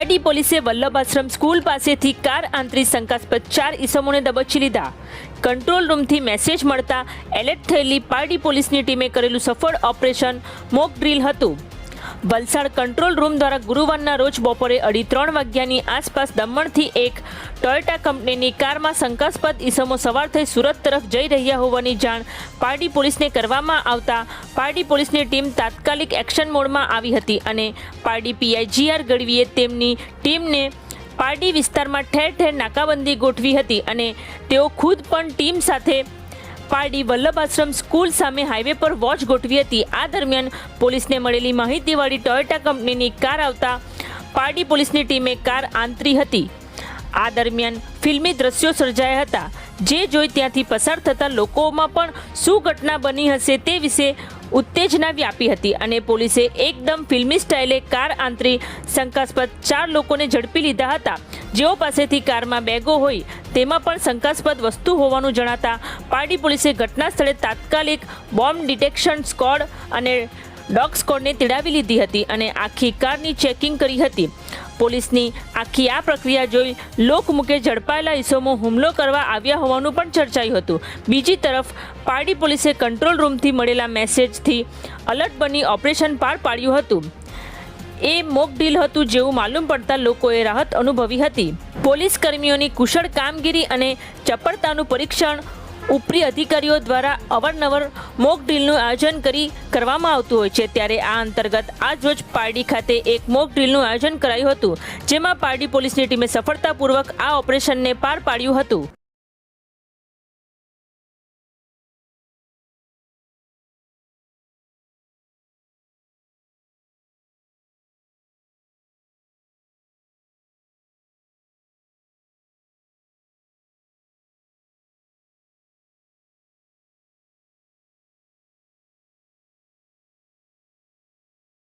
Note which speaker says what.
Speaker 1: પારડી પોલીસે વલ્લભ આશ્રમ સ્કૂલ પાસેથી કાર આંતરી શંકાસ્પદ 4 ઈસમોને દબોચી લીધા। કંટ્રોલ રૂમથી મેસેજ મળતા એલર્ટ થયેલી પારડી પોલીસની ટીમે કરેલું સફળ ઓપરેશન મોક ડ્રીલ હતું। વલસાડ કંટ્રોલ રૂમ દ્વારા ગુરુવારના રોજ બપોરે 2:30 વાગ્યાની આસપાસ દમણથી એક ટોયોટા કંપનીની કારમાં શંકાસ્પદ ઈસમો સવાર થઈ સુરત તરફ જઈ રહ્યા હોવાની જાણ પારડી પોલીસને કરવામાં આવતા પારડી પોલીસની ટીમ તાત્કાલિક એક્શન મોડમાં આવી હતી અને પારડી પીઆઈ GR ગઢવીએ તેમની ટીમને પારડી વિસ્તારમાં ઠેર ઠેર નાકાબંધી ગોઠવી હતી અને તેઓ ખુદ પણ ટીમ સાથે પારડી વલ્લભ આશ્રમ સ્કૂલ સામે હાઈવે પર વોચ ગોઠવી હતી। આ દરમિયાન પોલીસને મળેલી માહિતીવાળી ટોયોટા કંપનીની કાર આવતા પારડી પોલીસની ટીમે કાર આંતરી હતી। આ દરમિયાન ફિલ્મી દ્રશ્યો સર્જાયા હતા, જે જોઈ ત્યાંથી પસાર થતા લોકોમાં પણ શું ઘટના બની હશે તે વિશે ઉત્તેજના વ્યાપી હતી અને પોલીસે એકદમ ફિલ્મી સ્ટાઇલે કાર આંતરી શંકાસ્પદ 4 લોકોને ઝડપી લીધા હતા, જેઓ પાસેથી કારમાં બેગો હોય તેમાં પણ શંકાસ્પદ વસ્તુ હોવાનું જણાતા પારડી પોલીસે ઘટના સ્થળે તાત્કાલિક બોમ્બ ડિટેક્શન સ્ક્વોડ અને ડોગ સ્ક્વોડને તેડાવી લીધી હતી અને આખી કારની ચેકિંગ કરી હતી। પોલીસની આખી આ પ્રક્રિયા જોઈ લોકમુખે ઝડપાયેલા ઈસમો હુમલો કરવા આવ્યા હોવાનું પણ ચર્ચાયું હતું। બીજી તરફ પારડી પોલીસે કંટ્રોલ રૂમથી મળેલા મેસેજથી અલર્ટ બની ઓપરેશન પાર પાડ્યું હતું। એ મોક ડ્રીલ હતું જેવું માલુમ પડતા લોકોએ રાહત અનુભવી હતી। પોલીસ કર્મીઓની કુશળ કામગીરી અને ચપળતાનું પરીક્ષણ ઉપરી અધિકારીઓ દ્વારા અવારનવાર મોક ડ્રીલનું આયોજન કરવામાં આવતું હોય છે, ત્યારે આ અંતર્ગત આજ રોજ પારડી ખાતે એક મોક ડ્રીલનું આયોજન કરાયું હતું, જેમાં પારડી પોલીસની ટીમે સફળતાપૂર્વક આ ઓપરેશનને પાર પાડ્યું હતું।